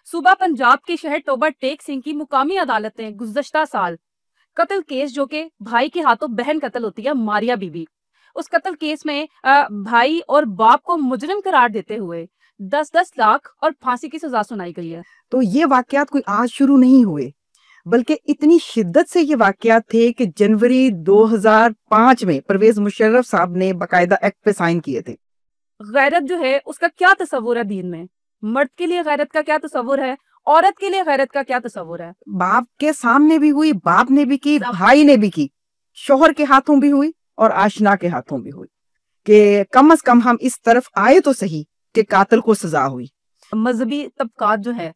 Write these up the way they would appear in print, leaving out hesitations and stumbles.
صوبہ پنجاب کے شہر ٹوبہ ٹیک سنگھ کی مقامی عدالت نے گزشتہ سال قتل کیس جو کہ بھائی کے ہاتھوں بہن قتل ہوتی ہے ماریا بی بی، اس قتل کیس میں بھائی اور باپ کو مجرم قرار دیتے ہوئے 10-10 لاکھ اور پھانسی کی سزا سنائی گئی ہے۔ تو یہ واقعات کوئی آج شروع نہیں ہوئے، بلکہ اتنی شدت سے یہ واقعات تھے کہ جنوری 2005 میں پرویز مشرف صاحب نے باقاعدہ ایکٹ پہ سائن کیے تھے۔ غیرت جو ہے اس کا کیا تصور ہے دین میں؟ مرد کے لیے غیرت کا کیا تصور ہے؟ عورت کے لیے غیرت کا کیا تصور ہے؟ باپ کے سامنے بھی ہوئی، باپ نے بھی کی، بھائی نے بھی کی، شوہر کے ہاتھوں بھی ہوئی اور آشنا کے ہاتھوں بھی ہوئی، کہ کم از کم ہم اس طرف آئے تو صحیح کہ قاتل کو سزا ہوئی۔ مذہبی طبقات جو ہے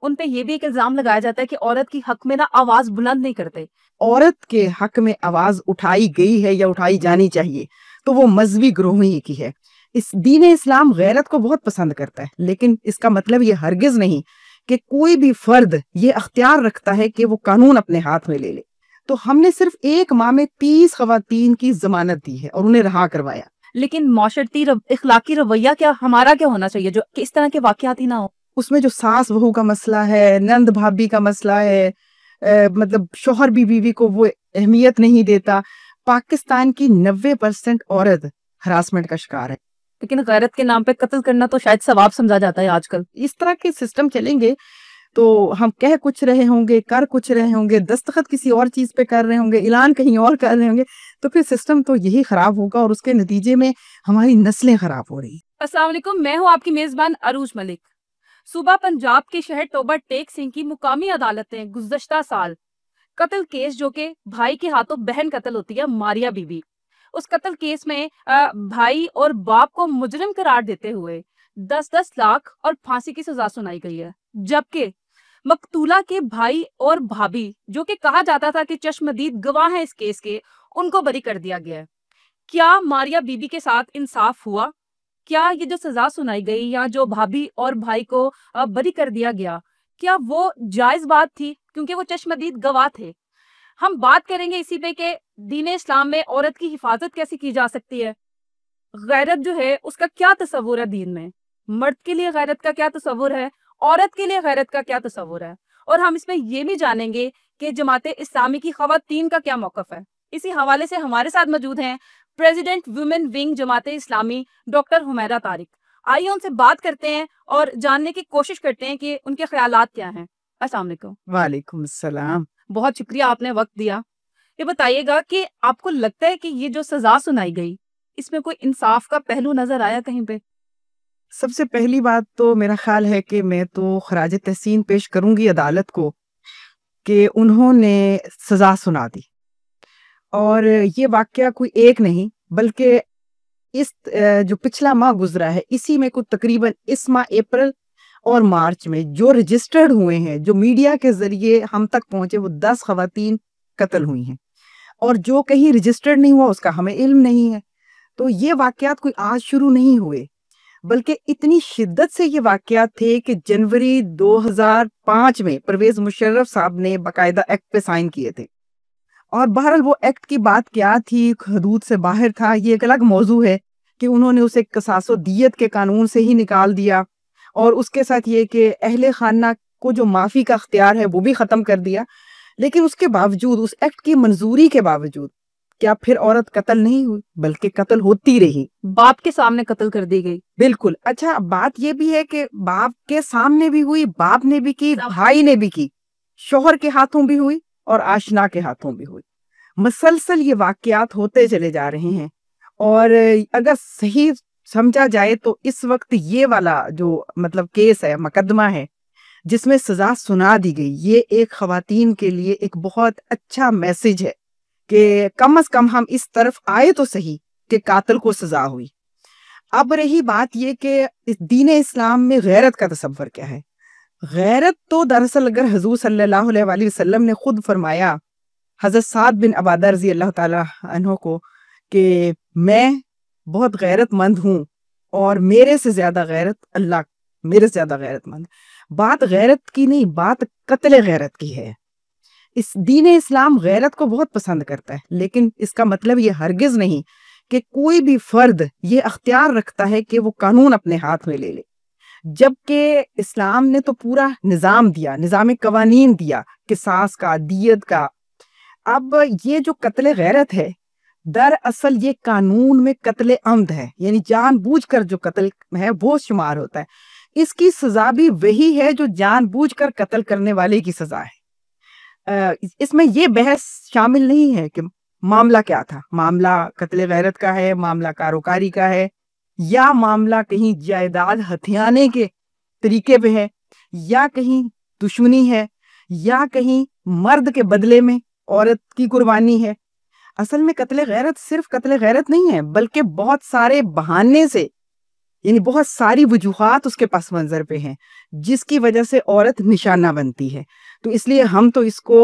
ان پہ یہ بھی ایک الزام لگایا جاتا ہے کہ عورت کی حق میں نا آواز بلند نہیں کرتے۔ عورت کے حق میں آواز اٹھائی گئی ہے یا اٹھائی جانی چاہیے تو وہ مذہبی گروہ ہی کی ہے۔ اس دین اسلام غیرت کو بہت پسند کرتا ہے، لیکن اس کا مطلب یہ ہرگز نہیں کہ کوئی بھی فرد یہ اختیار رکھتا ہے کہ وہ قانون اپنے ہاتھ میں لے لے۔ تو ہم نے صرف ایک ماہ میں 30 خواتین کی ضمانت دی ہے اور انہیں رہا کروایا۔ لیکن معاشرتی اخلاقی رویہ کیا ہمارا کیا ہونا چاہیے جو کہ اس طرح کے واقعات ہی نہ ہو؟ اس میں جو ساس بہو کا مسئلہ ہے، نند بھابھی کا مسئلہ ہے، مطلب شوہر بھی بیوی کو وہ اہمیت نہیں دیتا۔ پاکستان کی 90% عورت ہراسمنٹ کا شکار ہے، لیکن غیرت کے نام پہ قتل کرنا تو شاید ثواب سمجھا جاتا ہے آج کل۔ اس طرح کے سسٹم چلیں گے تو ہم کہہ کچھ رہے ہوں گے، کر کچھ رہے ہوں گے، دستخط کسی اور چیز پہ کر رہے ہوں گے، اعلان کہیں اور کر رہے ہوں گے، تو پھر سسٹم تو یہی خراب ہوگا اور اس کے نتیجے میں ہماری نسلیں خراب ہو رہی ہیں۔ السلام علیکم، میں ہوں آپ کی میزبان عروج ملک۔ صوبہ پنجاب کے شہر ٹوبہ ٹیک سنگھ کی مقامی عدالت نے گزشتہ سال قتل کیس جو کہ بھائی کے ہاتھوں بہن قتل ہوتی ہے ماریا بی بی، اس قتل کیس میں بھائی اور باپ کو مجرم قرار دیتے ہوئے 10-10 لاکھ اور پھانسی کی سزا سنائی گئی ہے، جبکہ مقتولہ کے بھائی اور بھابھی جو کہ کہا جاتا تھا کہ چشمدید گواہ ہیں اس کیس کے، ان کو بری کر دیا گیا ہے۔ کیا ماریا بی بی کے ساتھ انصاف ہوا؟ کیا یہ جو سزا سنائی گئی یا جو بھابھی اور بھائی کو بری کر دیا گیا، کیا وہ جائز بات تھی کیونکہ وہ چشمدید گواہ تھے؟ ہم بات کریں گے اسی پہ کہ دین اسلام میں عورت کی حفاظت کیسے کی جا سکتی ہے، غیرت جو ہے اس کا کیا تصور ہے دین میں، مرد کے لیے غیرت کا کیا تصور ہے، عورت کے لیے غیرت کا کیا تصور ہے، اور ہم اس میں یہ بھی جانیں گے کہ جماعت اسلامی کی خواتین کا کیا موقف ہے۔ اسی حوالے سے ہمارے ساتھ موجود ہیں president women wing Jamaat Islami doctor Humaira Tariq. آئیے ان سے بات کرتے ہیں اور جاننے کی کوشش کرتے ہیں کہ ان کے خیالات کیا ہیں۔ السلام علیکم۔ وعلیکم السلام۔ بہت شکریہ آپ نے وقت دیا۔ یہ بتائیے گا کہ آپ کو لگتا ہے کہ یہ جو سزا سنائی گئی اس میں کوئی انصاف کا پہلو نظر آیا کہیں پہ؟ سب سے پہلی بات تو میرا خیال ہے کہ میں تو خراج تحسین پیش کروں گی عدالت کو کہ انہوں نے سزا سنا دی، اور یہ واقعہ کوئی ایک نہیں بلکہ اس جو پچھلا ماہ گزرا ہے اسی میں کچھ تقریباً اس ماہ اپریل اور مارچ میں جو رجسٹرڈ ہوئے ہیں، جو میڈیا کے ذریعے ہم تک پہنچے، وہ 10 خواتین قتل ہوئی ہیں، اور جو کہیں رجسٹرڈ نہیں ہوا اس کا ہمیں علم نہیں ہے۔ تو یہ واقعات کوئی آج شروع نہیں ہوئے، بلکہ اتنی شدت سے یہ واقعات تھے کہ جنوری 2005 میں پرویز مشرف صاحب نے باقاعدہ ایکٹ پہ سائن کیے تھے، اور بہرحال وہ ایکٹ کی بات کیا تھی، حدود سے باہر تھا، یہ ایک الگ موضوع ہے کہ انہوں نے اسے قصاص و دیت کے قانون سے ہی نکال دیا، اور اس کے ساتھ یہ کہ اہل خانہ کو جو معافی کا اختیار ہے وہ بھی ختم کر دیا۔ لیکن اس کے باوجود، اس ایکٹ کی منظوری کے باوجود، کیا پھر عورت قتل نہیں ہوئی بلکہ قتل ہوتی رہی، باپ کے سامنے قتل کر دی گئی۔ بالکل۔ اچھا، بات یہ بھی ہے کہ باپ کے سامنے بھی ہوئی، باپ نے بھی کی، بھائی نے بھی کی، شوہر کے ہاتھوں بھی ہوئی اور آشنا کے ہاتھوں بھی ہوئی۔ مسلسل یہ واقعات ہوتے چلے جا رہے ہیں، اور اگر صحیح سمجھا جائے تو اس وقت یہ والا جو مطلب کیس ہے، مقدمہ ہے جس میں سزا سنا دی گئی، یہ ایک خواتین کے لیے ایک بہت اچھا میسج ہے کہ کم از کم ہم اس طرف آئے تو صحیح کہ قاتل کو سزا ہوئی۔ اب رہی بات یہ کہ دین اسلام میں غیرت کا تصور کیا ہے۔ غیرت تو دراصل اگر حضور صلی اللہ علیہ وآلہ وسلم نے خود فرمایا حضرت سعد بن عبادہ رضی اللہ تعالی عنہ کو کہ میں بہت غیرت مند ہوں اور میرے سے زیادہ غیرت اللہ، میرے سے زیادہ غیرت مند۔ بات غیرت کی نہیں، بات قتل غیرت کی ہے۔ اس دین اسلام غیرت کو بہت پسند کرتا ہے، لیکن اس کا مطلب یہ ہرگز نہیں کہ کوئی بھی فرد یہ اختیار رکھتا ہے کہ وہ قانون اپنے ہاتھ میں لے لے۔ جبکہ اسلام نے تو پورا نظام دیا، نظام قوانین دیا، قصاص کا، دیت کا۔ اب یہ جو قتل غیرت ہے دراصل یہ قانون میں قتل عمد ہے، یعنی جان بوجھ کر جو قتل ہے وہ شمار ہوتا ہے۔ اس کی سزا بھی وہی ہے جو جان بوجھ کر قتل کرنے والے کی سزا ہے۔ اس میں یہ بحث شامل نہیں ہے کہ معاملہ کیا تھا، معاملہ قتل غیرت کا ہے، معاملہ کاروکاری کا ہے، یا معاملہ کہیں جائیداد ہتھیانے کے طریقے پہ ہے، یا کہیں دشمنی ہے، یا کہیں مرد کے بدلے میں عورت کی قربانی ہے۔ اصل میں قتل غیرت صرف قتل غیرت نہیں ہے، بلکہ بہت سارے بہانے سے، یعنی بہت ساری وجوہات اس کے پس منظر پہ ہیں جس کی وجہ سے عورت نشانہ بنتی ہے۔ تو اس لیے ہم تو اس کو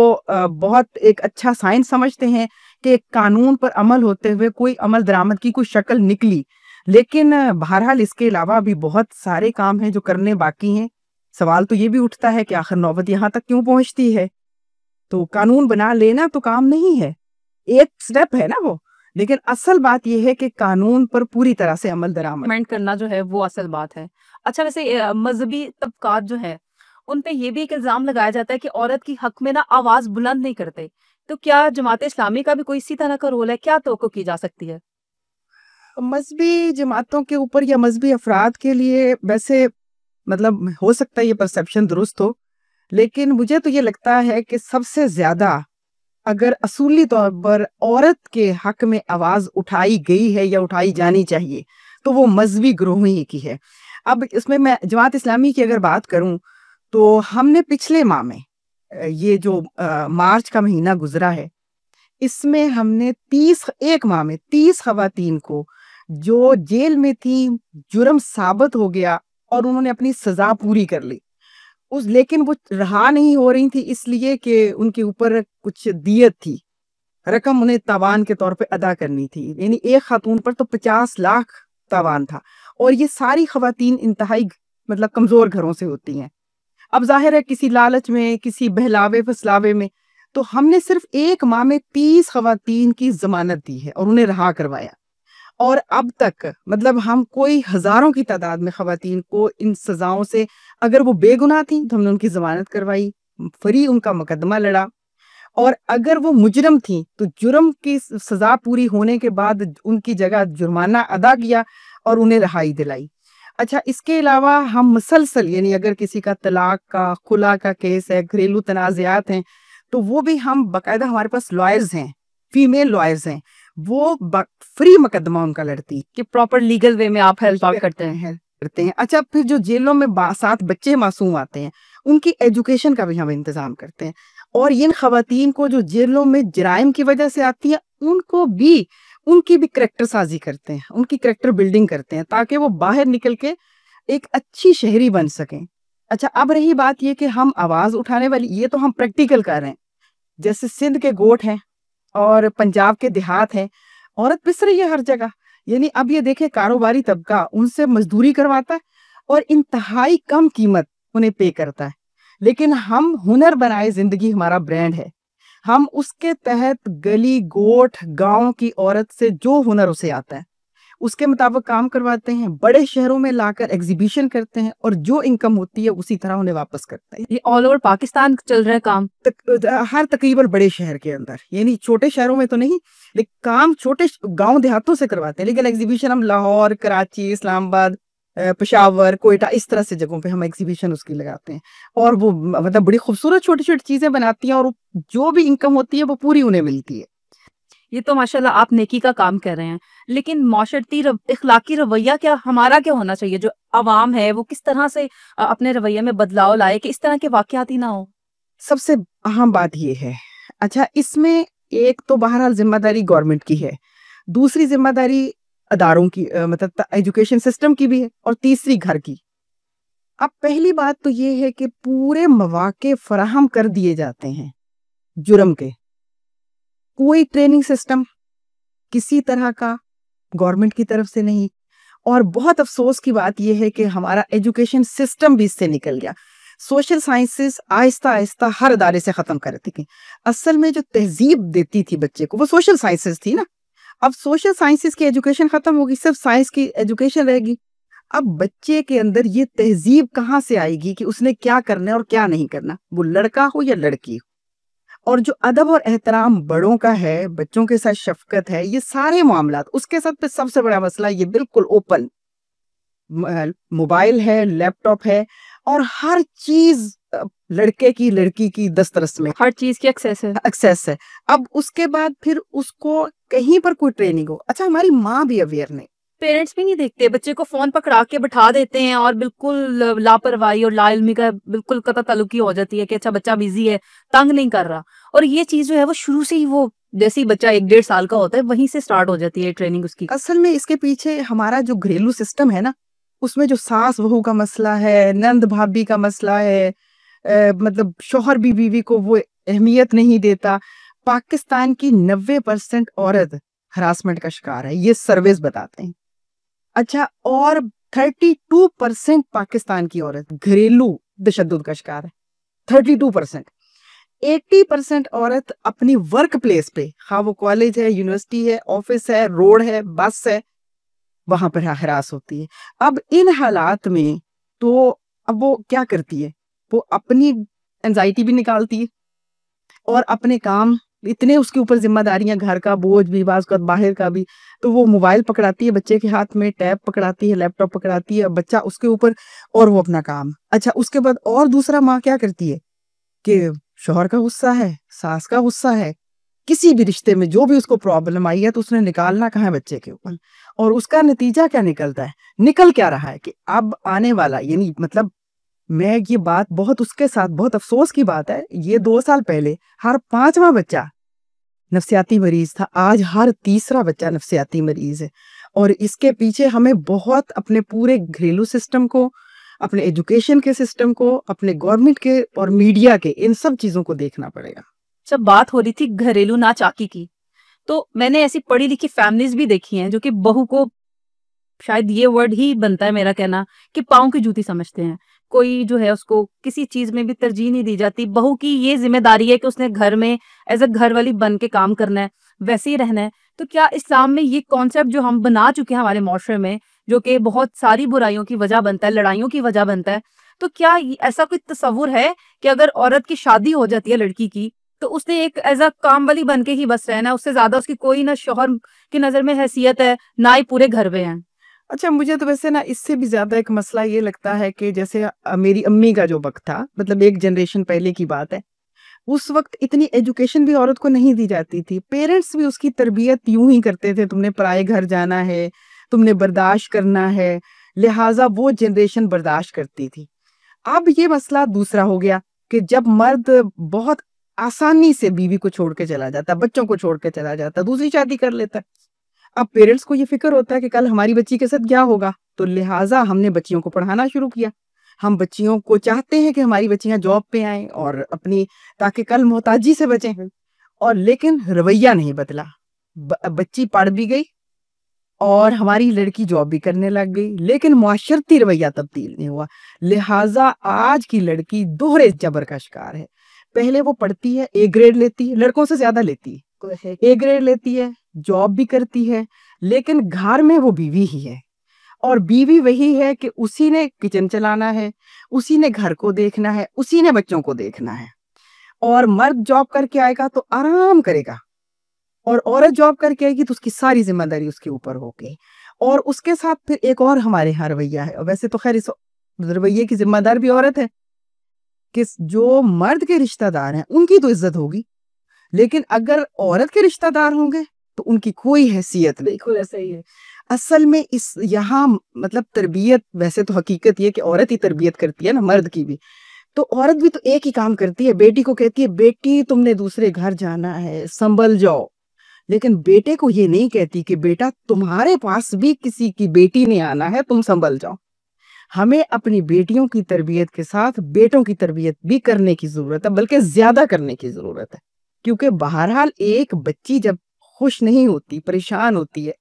بہت ایک اچھا سائن سمجھتے ہیں کہ ایک قانون پر عمل ہوتے ہوئے کوئی عمل درآمد کی کوئی شکل نکلی، لیکن بہرحال اس کے علاوہ بھی بہت سارے کام ہیں جو کرنے باقی ہیں۔ سوال تو یہ بھی اٹھتا ہے کہ آخر نوبت یہاں تک کیوں پہنچتی ہے؟ تو قانون بنا لینا تو کام نہیں ہے، ایک سٹیپ ہے نا وہ، لیکن اصل بات یہ ہے کہ قانون پر پوری طرح سے عمل درآمد کرنا جو ہے وہ اصل بات ہے۔ اچھا، ویسے مذہبی طبقات جو ہے ان پہ یہ بھی ایک الزام لگایا جاتا ہے کہ عورت کی حق میں نا آواز بلند نہیں کرتے، تو کیا جماعت اسلامی کا بھی کوئی اسی طرح کا رول ہے؟ کیا توقع کی جا سکتی ہے؟ مذہبی جماعتوں کے اوپر یا مذہبی افراد کے لیے ویسے مطلب ہو سکتا ہے یہ پرسیپشن درست ہو، لیکن مجھے تو یہ لگتا ہے کہ سب سے زیادہ اگر اصولی طور پر عورت کے حق میں آواز اٹھائی گئی ہے یا اٹھائی جانی چاہیے تو وہ مذہبی گروہوں ہی کی ہے۔ اب اس میں جماعت اسلامی کی اگر بات کروں تو ہم نے پچھلے ماہ میں یہ جو مارچ کا مہینہ گزرا ہے اس میں ہم نے ایک ماہ میں 30 خواتین کو جو جیل میں تھی، جرم ثابت ہو گیا اور انہوں نے اپنی سزا پوری کر لی، لیکن وہ رہا نہیں ہو رہی تھی اس لیے کہ ان کے اوپر کچھ دیت تھی، رقم انہیں تاوان کے طور پہ ادا کرنی تھی، یعنی ایک خاتون پر تو 50 لاکھ تاوان تھا، اور یہ ساری خواتین انتہائی مطلب کمزور گھروں سے ہوتی ہیں۔ اب ظاہر ہے کسی لالچ میں، کسی بہلاوے پھسلاوے میں، تو ہم نے صرف ایک ماہ میں 30 خواتین کی ضمانت دی ہے اور انہیں رہا کروایا، اور اب تک مطلب ہم کوئی ہزاروں کی تعداد میں خواتین کو ان سزاؤں سے، اگر وہ بے گناہ تھیں تو ہم نے ان کی ضمانت کروائی، فری ان کا مقدمہ لڑا، اور اگر وہ مجرم تھیں تو جرم کی سزا پوری ہونے کے بعد ان کی جگہ جرمانہ ادا کیا اور انہیں رہائی دلائی۔ اچھا، اس کے علاوہ ہم مسلسل، یعنی اگر کسی کا طلاق کا، خلا کا کیس ہے، گھریلو تنازعات ہیں، تو وہ بھی ہم باقاعدہ، ہمارے پاس لائرز ہیں، فیمیل لائرز ہیں، وہ فری مقدمہ ان کا لڑتی کہ پراپر لیگل وے میں آپ ہیلپ کرتے ہیں۔ اچھا، پھر جو جیلوں میں 7 بچے معصوم آتے ہیں ان کی ایجوکیشن کا بھی ہم انتظام کرتے ہیں، اور ان خواتین کو جو جیلوں میں جرائم کی وجہ سے آتی ہیں ان کی بھی کریکٹر سازی کرتے ہیں، ان کی کریکٹر بلڈنگ کرتے ہیں تاکہ وہ باہر نکل کے ایک اچھی شہری بن سکیں۔ اچھا، اب رہی بات یہ کہ ہم آواز اٹھانے والی، یہ تو ہم پریکٹیکل کر رہے ہیں، جیسے سندھ کے گوٹھ ہیں اور پنجاب کے دیہات ہیں، عورت پس رہی ہے ہر جگہ، یعنی اب یہ دیکھیں کاروباری طبقہ ان سے مزدوری کرواتا ہے اور انتہائی کم قیمت انہیں پے کرتا ہے، لیکن ہم ہنر بنائے زندگی ہمارا برانڈ ہے، ہم اس کے تحت گلی گوٹھ گاؤں کی عورت سے جو ہنر اسے آتا ہے اس کے مطابق کام کرواتے ہیں، بڑے شہروں میں لا کر ایگزیبیشن کرتے ہیں، اور جو انکم ہوتی ہے اسی طرح انہیں واپس کرتے ہیں۔ یہ آل اوور پاکستان چل رہا ہے کام، ہر تقریباً بڑے شہر کے اندر، یعنی چھوٹے شہروں میں تو نہیں، لیکن کام چھوٹے گاؤں دیہاتوں سے کرواتے ہیں، لیکن ایگزیبیشن ہم لاہور، کراچی، اسلام آباد، پشاور، کوئٹہ، اس طرح سے جگہوں پہ ہم ایگزیبیشن اس کی لگاتے ہیں، اور وہ مطلب بڑی خوبصورت چھوٹی چھوٹی چیزیں بناتی ہیں، اور جو بھی انکم ہوتی ہے وہ پوری انہیں ملتی ہے۔ یہ تو ماشاءاللہ آپ نیکی کا کام کر رہے ہیں، لیکن معاشرتی اخلاقی رویہ ہمارا کیا ہونا چاہیے؟ جو عوام ہے وہ کس طرح سے اپنے رویے میں بدلاؤ لائے کہ اس طرح کے واقعات ہی نہ ہو؟ سب سے اہم بات یہ ہے، اچھا اس میں ایک تو بہرحال ذمہ داری گورنمنٹ کی ہے، دوسری ذمہ داری اداروں کی، مطلب ایجوکیشن سسٹم کی بھی ہے، اور تیسری گھر کی۔ اب پہلی بات تو یہ ہے کہ پورے مواقع فراہم کر دیے جاتے ہیں جرم کے، کوئی ٹریننگ سسٹم کسی طرح کا گورنمنٹ کی طرف سے نہیں، اور بہت افسوس کی بات یہ ہے کہ ہمارا ایجوکیشن سسٹم بھی اس سے نکل گیا۔ سوشل سائنسز آہستہ آہستہ ہر ادارے سے ختم کر دی گئی۔ اصل میں جو تہذیب دیتی تھی بچے کو وہ سوشل سائنسز تھی نا، اب سوشل سائنسز کی ایجوکیشن ختم ہوگی، صرف سائنس کی ایجوکیشن رہے گی۔ اب بچے کے اندر یہ تہذیب کہاں سے آئے گی کہ اس نے کیا کرنا ہے اور کیا نہیں کرنا، وہ لڑکا ہو یا لڑکی ہو؟ اور جو ادب اور احترام بڑوں کا ہے، بچوں کے ساتھ شفقت ہے، یہ سارے معاملات اس کے ساتھ پہ سب سے بڑا مسئلہ یہ بالکل اوپن موبائل ہے، لیپ ٹاپ ہے، اور ہر چیز لڑکے کی لڑکی کی دسترس میں، ہر چیز کی ایکسیس ہے۔ اب اس کے بعد پھر اس کو کہیں پر کوئی ٹریننگ ہو، اچھا ہماری ماں بھی اویئر نہیں، پیرنٹس بھی نہیں دیکھتے، بچے کو فون پکڑا کے بٹھا دیتے ہیں اور بالکل لاپرواہی اور لا علمی کا بالکل قطع تعلقی ہو جاتی ہے کہ اچھا بچہ بزی ہے، تنگ نہیں کر رہا. اور یہ چیز جو ہے وہ شروع سے ہی وہ جیسے ہی بچہ 1-1.5 سال کا ہوتا ہے وہیں سے سٹارٹ ہو جاتی ہے ٹریننگ اس کی. اصل میں اس کے پیچھے ہمارا جو گھریلو سسٹم ہے نا، اس میں جو ساس بہو کا مسئلہ ہے، نند بھابھی کا مسئلہ ہے، مطلب شوہر بھی بیوی کو وہ اہمیت نہیں دیتا. پاکستان کی 90% عورت ہراسمنٹ کا شکار ہے، یہ سرویز بتاتے ہیں. اچھا، اور 32% پاکستان کی عورت گھریلو تشدد کا شکار ہے. 32%. 80% عورت اپنی ورک پلیس پہ، خواہ وہ کالج ہے، یونیورسٹی ہے، آفس ہے، روڈ ہے، بس ہے، وہاں پر ہراس ہوتی ہے. اب ان حالات میں تو اب وہ کیا کرتی ہے، وہ اپنی انزائٹی بھی نکالتی ہے اور اپنے کام اتنے اس کے اوپر ذمہ داریاں، گھر کا بوجھ بھی، بعض کا باہر کا بھی، تو وہ موبائل پکڑاتی ہے بچے کے ہاتھ میں، ٹیب پکڑاتی ہے، لیپ ٹاپ پکڑاتی ہے، بچہ اس کے اوپر اور وہ اپنا کام. اچھا، اس کے بعد اور دوسرا ماں کیا کرتی ہے کہ شوہر کا غصہ ہے، ساس کا غصہ ہے، کسی بھی رشتے میں جو بھی اس کو پرابلم آئی ہے تو اس نے نکالنا کہاں ہے بچے کے اوپر. اور اس کا نتیجہ کیا نکلتا ہے، نکل کیا رہا ہے کہ اب آنے والا، یعنی مطلب میں یہ بات بہت اس کے ساتھ بہت افسوس کی بات ہے، یہ 2 سال پہلے ہر 5واں بچہ نفسیاتی مریض تھا، آج ہر 3را بچہ نفسیاتی مریض ہے. اور اس کے پیچھے ہمیں بہت اپنے پورے گھریلو سسٹم کو، اپنے ایجوکیشن کے سسٹم کو، اپنے گورنمنٹ کے اور میڈیا کے، ان سب چیزوں کو دیکھنا پڑے گا. جب بات ہو رہی تھی گھریلو ناچاکی کی، تو میں نے ایسی پڑھی لکھی فیملیز بھی دیکھی ہیں جو کہ بہو کو، شاید یہ ورڈ ہی بنتا ہے میرا کہنا، کہ پاؤں کی جوتی سمجھتے ہیں. کوئی جو ہے اس کو کسی چیز میں بھی ترجیح نہیں دی جاتی. بہو کی یہ ذمہ داری ہے کہ اس نے گھر میں ایز اے گھر والی بن کے کام کرنا ہے، ویسے ہی رہنا ہے. تو کیا اسلام میں یہ کانسیپٹ جو ہم بنا چکے ہیں ہمارے معاشرے میں، جو کہ بہت ساری برائیوں کی وجہ بنتا ہے، لڑائیوں کی وجہ بنتا ہے، تو کیا ایسا کوئی تصور ہے کہ اگر عورت کی شادی ہو جاتی ہے لڑکی کی، تو اس نے ایک ایز اے کام والی بن کے ہی بس رہنا ہے، اس سے زیادہ اس کی کوئی نہ شوہر کی نظر میں حیثیت ہے، نہ ہی پورے گھر میں ہیں؟ اچھا، مجھے تو ویسے نا اس سے بھی زیادہ ایک مسئلہ یہ لگتا ہے کہ جیسے میری امی کا جو وقت تھا، مطلب ایک جنریشن پہلے کی بات ہے، اس وقت اتنی ایجوکیشن بھی عورت کو نہیں دی جاتی تھی. پیرنٹس بھی اس کی تربیت یوں ہی کرتے تھے، تم نے پرائے گھر جانا ہے، تم نے برداشت کرنا ہے، لہٰذا وہ جنریشن برداشت کرتی تھی. اب یہ مسئلہ دوسرا ہو گیا کہ جب مرد بہت آسانی سے بیوی کو چھوڑ کے چلا جاتا، بچوں کو چھوڑ کے چلا جاتا، دوسری شادی کر لیتا. اب پیرنٹس کو یہ فکر ہوتا ہے کہ کل ہماری بچی کے ساتھ کیا ہوگا، تو لہٰذا ہم نے بچیوں کو پڑھانا شروع کیا. ہم بچیوں کو چاہتے ہیں کہ ہماری بچیاں جاب پہ آئیں اور اپنی، تاکہ کل محتاجی سے بچیں. اور لیکن رویہ نہیں بدلا، بچی پڑھ بھی گئی اور ہماری لڑکی جاب بھی کرنے لگ گئی، لیکن معاشرتی رویہ تبدیل نہیں ہوا. لہٰذا آج کی لڑکی دوہرے جبر کا شکار ہے. پہلے وہ پڑھتی ہے، اے گریڈ لیتی ہے، لڑکوں سے زیادہ لیتی ہے، اے گریڈ لیتی ہے، جاب بھی کرتی ہے، لیکن گھر میں وہ بیوی ہی ہے. اور بیوی وہی ہے کہ اسی نے کچن چلانا ہے، اسی نے گھر کو دیکھنا ہے، اسی نے بچوں کو دیکھنا ہے. اور مرد جاب کر کے آئے گا تو آرام کرے گا، اور عورت جاب کر کے آئے گی تو اس کی ساری ذمہ داری اس کے اوپر ہوگی. اور اس کے ساتھ پھر ایک اور ہمارے یہاں رویہ ہے، اور ویسے تو خیر اس رویے کی ذمہ دار بھی عورت ہے، کہ جو مرد کے رشتہ دار ہیں ان کی تو عزت ہوگی، لیکن اگر عورت کے رشتہ دار ہوں گے تو ان کی کوئی حیثیت نہیں. بالکل ایسا ہی ہے. اصل میں اس یہاں مطلب تربیت، ویسے تو حقیقت یہ کہ عورت ہی تربیت کرتی ہے نا، مرد کی بھی، تو عورت بھی تو ایک ہی کام کرتی ہے، بیٹی کو کہتی ہے بیٹی تم نے دوسرے گھر جانا ہے، سنبھل جاؤ. لیکن بیٹے کو یہ نہیں کہتی کہ بیٹا تمہارے پاس بھی کسی کی بیٹی نہیں آنا ہے، تم سنبھل جاؤ. ہمیں اپنی بیٹیوں کی تربیت کے ساتھ بیٹوں کی تربیت بھی کرنے کی ضرورت ہے، بلکہ زیادہ کرنے کی ضرورت ہے. کیونکہ بہرحال ایک بچی جب خوش نہیں ہوتی، پریشان ہوتی ہے،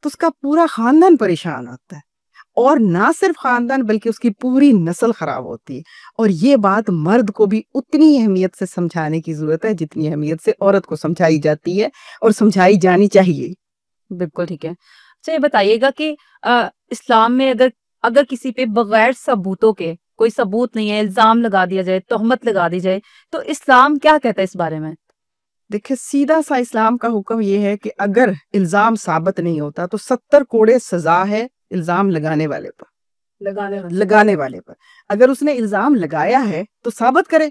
تو اس کا پورا خاندان پریشان ہوتا ہے، اور نہ صرف خاندان بلکہ اس کی پوری نسل خراب ہوتی ہے. اور یہ بات مرد کو بھی اتنی اہمیت سے سمجھانے کی ضرورت ہے جتنی اہمیت سے عورت کو سمجھائی جاتی ہے اور سمجھائی جانی چاہیے. بالکل ٹھیک ہے. اچھا، یہ بتائیے گا کہ اسلام میں اگر اگر کسی پہ بغیر ثبوتوں کے، کوئی ثبوت نہیں ہے، الزام لگا دیا جائے، تہمت لگا دی جائے، تو اسلام کیا کہتا ہے اس بارے میں؟ دیکھیں سیدھا سا اسلام کا حکم یہ ہے کہ اگر الزام ثابت نہیں ہوتا تو 70 کوڑے سزا ہے الزام لگانے والے پر، لگانے والے پر۔ اگر اس نے الزام لگایا ہے تو ثابت کرے،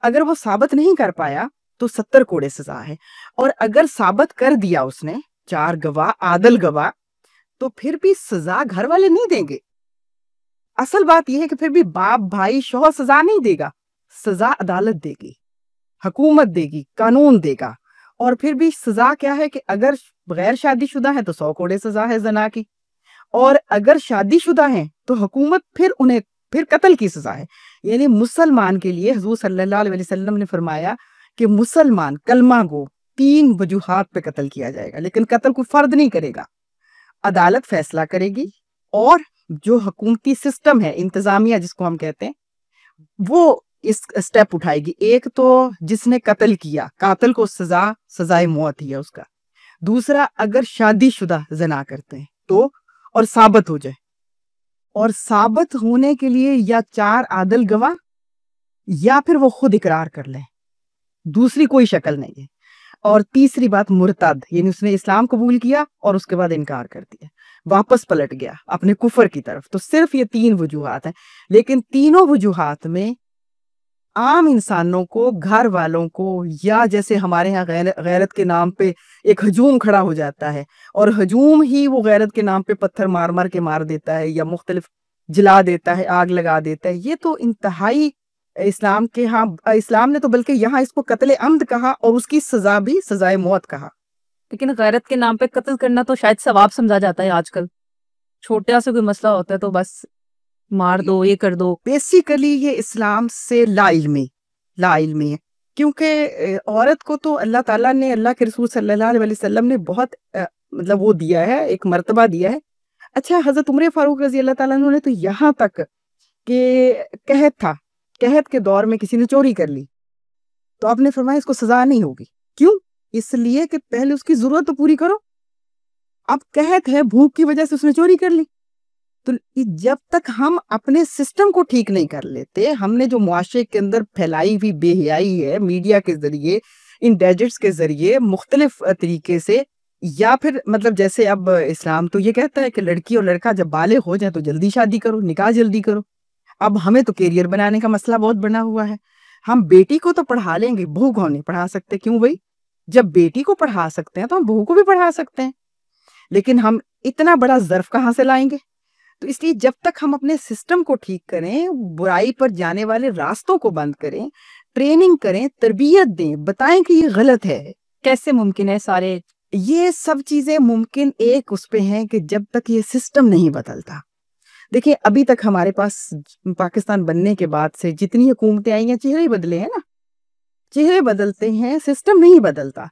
اگر وہ ثابت نہیں کر پایا تو 70 کوڑے سزا ہے، اور اگر ثابت کر دیا اس نے 4 گواہ عادل گواہ تو پھر بھی سزا گھر والے نہیں دیں گے۔ اصل بات یہ ہے کہ پھر بھی باپ بھائی شوہر سزا نہیں دے گا، سزا عدالت دے گی، حکومت دے گی، قانون دے گا۔ اور پھر بھی سزا کیا ہے کہ اگر غیر شادی شدہ ہے تو 100 کوڑے سزا ہے زنا کی، اور اگر شادی شدہ ہیں تو حکومت پھر قتل کی سزا ہے۔ یعنی مسلمان کے لیے حضور صلی اللہ علیہ وسلم نے فرمایا کہ مسلمان کلمہ گو 3 وجوہات پہ قتل کیا جائے گا، لیکن قتل کوئی فرد نہیں کرے گا، عدالت فیصلہ کرے گی، اور جو حکومتی سسٹم ہے انتظامیہ جس کو ہم کہتے ہیں وہ اس سٹیپ اٹھائے گی۔ ایک تو جس نے قتل کیا قاتل کو سزائے موت ہی ہے اس کا۔ دوسرا اگر شادی شدہ زنا کرتے ہیں تو، اور ثابت ہو جائے، اور ثابت ہونے کے لیے یا 4 عادل گواہ یا پھر وہ خود اقرار کر لیں، دوسری کوئی شکل نہیں ہے۔ اور تیسری بات مرتد، یعنی اس نے اسلام قبول کیا اور اس کے بعد انکار کر دیا، واپس پلٹ گیا اپنے کفر کی طرف۔ تو صرف یہ 3 وجوہات ہیں، لیکن تینوں وجوہات میں عام انسانوں کو، گھر والوں کو، یا جیسے ہمارے ہاں غیرت کے نام پہ ایک ہجوم کھڑا ہو جاتا ہے، اور ہجوم ہی وہ غیرت کے نام پہ پتھر مار مار کے مار دیتا ہے یا مختلف جلا دیتا ہے، آگ لگا دیتا ہے۔ یہ تو انتہائی اسلام کے ہاں، اسلام نے تو بلکہ یہاں اس کو قتل عمد کہا، اور اس کی سزا بھی سزائے موت کہا۔ لیکن غیرت کے نام پہ قتل کرنا تو شاید ثواب سمجھا جاتا ہے آج کل، چھوٹا سا کوئی مسئلہ ہوتا ہے تو بس مار دو، یہ کر دو۔ بیسیکلی یہ اسلام سے لا علمی ہے، کیونکہ عورت کو تو اللہ تعالیٰ نے، اللہ کے رسول صلی اللہ علیہ وسلم نے بہت مطلب وہ دیا ہے، ایک مرتبہ دیا ہے۔ اچھا حضرت عمر فاروق رضی اللہ تعالیٰ عنہ نے تو یہاں تک کہ قحط تھا، قحط کے دور میں کسی نے چوری کر لی تو آپ نے فرمایا اس کو سزا نہیں ہوگی۔ کیوں؟ اس لیے کہ پہلے اس کی ضرورت تو پوری کرو، اب قحط ہے، بھوک کی وجہ سے اس نے چوری کر لی۔ تو جب تک ہم اپنے سسٹم کو ٹھیک نہیں کر لیتے، ہم نے جو معاشرے کے اندر پھیلائی ہوئی بے حیائی ہے میڈیا کے ذریعے، ان ڈیجٹس کے ذریعے، مختلف طریقے سے، یا پھر مطلب جیسے اب اسلام تو یہ کہتا ہے کہ لڑکی اور لڑکا جب بالغ ہو جائیں تو جلدی شادی کرو، نکاح جلدی کرو۔ اب ہمیں تو کیریئر بنانے کا مسئلہ بہت بنا ہوا ہے، ہم بیٹی کو تو پڑھا لیں گے، بہو کو نہیں پڑھا سکتے۔ کیوں بھائی؟ جب بیٹی کو پڑھا سکتے ہیں تو ہم بہو کو بھی پڑھا سکتے ہیں، لیکن ہم اتنا بڑا ظرف کہاں سے لائیں گے؟ تو اس لیے جب تک ہم اپنے سسٹم کو ٹھیک کریں، برائی پر جانے والے راستوں کو بند کریں، ٹریننگ کریں، تربیت دیں، بتائیں کہ یہ غلط ہے، کیسے ممکن ہے سارے یہ سب چیزیں ممکن ایک اس پہ ہیں کہ جب تک یہ سسٹم نہیں بدلتا۔ دیکھیں ابھی تک ہمارے پاس پاکستان بننے کے بعد سے جتنی حکومتیں آئی ہیں، چہرے بدلے ہیں نا، چہرے بدلتے ہیں، سسٹم نہیں بدلتا۔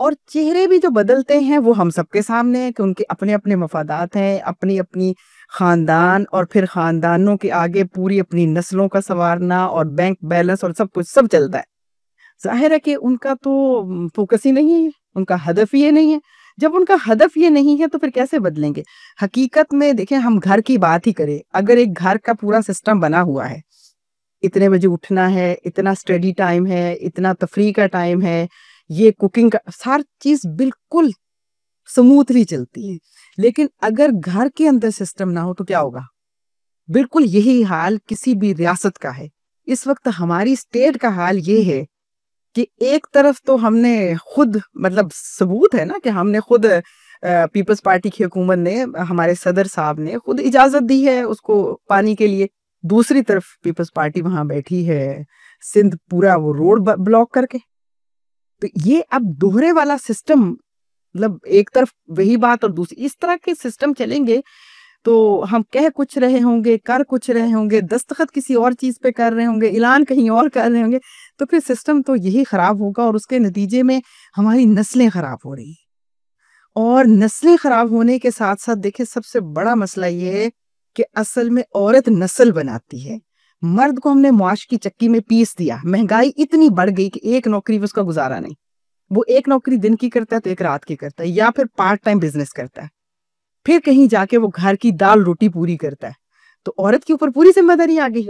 اور چہرے بھی جو بدلتے ہیں وہ ہم سب کے سامنے ہیں کہ ان کے اپنے اپنے مفادات ہیں، اپنی اپنی خاندان، اور پھر خاندانوں کے آگے پوری اپنی نسلوں کا سنوارنا اور بینک بیلنس اور سب کچھ سب چلتا ہے۔ ظاہر ہے کہ ان کا تو فوکس ہی نہیں ہے، ان کا ہدف یہ نہیں ہے۔ جب ان کا ہدف یہ نہیں ہے تو پھر کیسے بدلیں گے؟ حقیقت میں دیکھیں، ہم گھر کی بات ہی کریں، اگر ایک گھر کا پورا سسٹم بنا ہوا ہے، اتنے بجے اٹھنا ہے، اتنا اسٹڈی ٹائم ہے، اتنا تفریح کا ٹائم ہے، یہ کوکنگ کا، ساری چیز بالکل سموتھلی چلتی ہے، لیکن اگر گھر کے اندر سسٹم نہ ہو تو کیا ہوگا؟ بالکل یہی حال کسی بھی ریاست کا ہے۔ اس وقت ہماری اسٹیٹ کا حال یہ ہے کہ ایک طرف تو ہم نے خود، مطلب ثبوت ہے نا کہ ہم نے خود، پیپلز پارٹی کی حکومت نے، ہمارے صدر صاحب نے خود اجازت دی ہے اس کو پانی کے لیے، دوسری طرف پیپلز پارٹی وہاں بیٹھی ہے سندھ پورا وہ روڈ بلاک کر کے۔ تو یہ اب دوہرے والا سسٹم، مطلب ایک طرف وہی بات اور دوسری، اس طرح کے سسٹم چلیں گے تو ہم کہہ کچھ رہے ہوں گے، کر کچھ رہے ہوں گے، دستخط کسی اور چیز پہ کر رہے ہوں گے، اعلان کہیں اور کر رہے ہوں گے، تو پھر سسٹم تو یہی خراب ہوگا، اور اس کے نتیجے میں ہماری نسلیں خراب ہو رہی ہیں۔ اور نسلیں خراب ہونے کے ساتھ ساتھ دیکھیں سب سے بڑا مسئلہ یہ ہے کہ اصل میں عورت نسل بناتی ہے، مرد کو ہم نے معاش کی چکی میں پیس دیا، مہنگائی اتنی بڑھ گئی کہ ایک نوکری اس کا گزارا نہیں، وہ ایک نوکری دن کی کرتا ہے تو ایک رات کی کرتا ہے، یا پھر پارٹ ٹائم بزنس کرتا ہے، پھر کہیں جا کے وہ گھر کی دال روٹی پوری کرتا ہے۔ تو عورت کے اوپر پوری ذمہ داری آ گئی.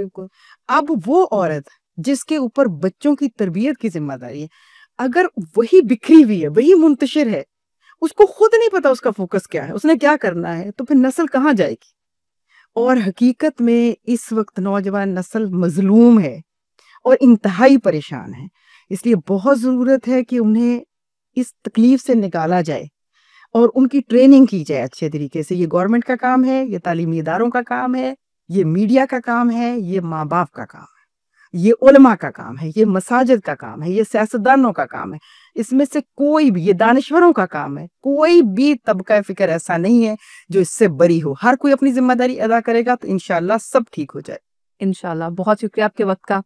اب وہ عورت جس کے اوپر بچوں کی تربیت کی ذمہ داری ہے، اگر وہی بکھری ہوئی ہے، وہی منتشر ہے، اس کو خود نہیں پتا اس کا فوکس کیا ہے، اس نے کیا کرنا ہے، تو پھر نسل کہاں جائے گی؟ اور حقیقت میں اس وقت نوجوان نسل مظلوم ہے اور انتہائی پریشان ہے. اس لیے بہت ضرورت ہے کہ انہیں اس تکلیف سے نکالا جائے اور ان کی ٹریننگ کی جائے اچھے طریقے سے. یہ گورنمنٹ کا کام ہے، یہ تعلیمی اداروں کا کام ہے، یہ میڈیا کا کام ہے، یہ ماں باپ کا کام ہے، یہ علماء کا کام ہے، یہ مساجد کا کام ہے، یہ سیاستدانوں کا کام ہے. اس میں سے کوئی بھی، یہ دانشوروں کا کام ہے، کوئی بھی طبقہ فکر ایسا نہیں ہے جو اس سے بری ہو. ہر کوئی اپنی ذمہ داری ادا کرے گا تو انشاءاللہ سب ٹھیک ہو جائے. انشاءاللہ. بہت شکریہ آپ کے وقت کا.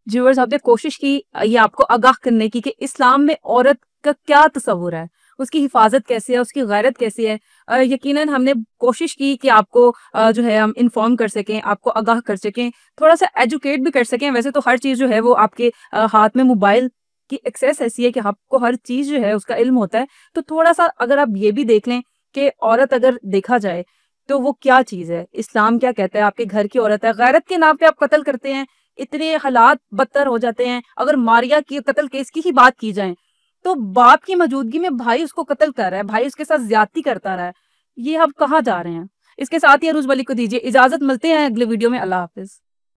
ویورز، آپ نے کوشش کی یہ آپ کو آگاہ کرنے کی کہ اسلام میں عورت کا کیا تصور ہے، اس کی حفاظت کیسی ہے، اس کی غیرت کیسی ہے. یقیناً ہم نے کوشش کی کہ آپ کو جو ہے ہم انفارم کر سکیں، آپ کو آگاہ کر سکیں، تھوڑا سا ایجوکیٹ بھی کر سکیں. ویسے تو ہر چیز جو ہے وہ آپ کے ہاتھ میں موبائل کی ایکسیس ایسی ہے کہ آپ کو ہر چیز جو ہے اس کا علم ہوتا ہے. تو تھوڑا سا اگر آپ یہ بھی دیکھ لیں کہ عورت اگر دیکھا جائے تو وہ کیا چیز ہے، اسلام کیا کہتا ہے، آپ کے گھر کی عورت ہے، غیرت کے نام پہ آپ قتل کرتے ہیں، اتنے حالات بدتر ہو جاتے ہیں. اگر ماریا کی قتل کیس کی ہی بات کی جائیں تو باپ کی موجودگی میں بھائی اس کو قتل کر رہا ہے، بھائی اس کے ساتھ زیادتی کرتا رہا ہے. یہ اب کہاں جا رہے ہیں؟ اس کے ساتھ ہی عروج ملک کو دیجیے اجازت. ملتے ہیں اگلے ویڈیو میں. اللہ حافظ.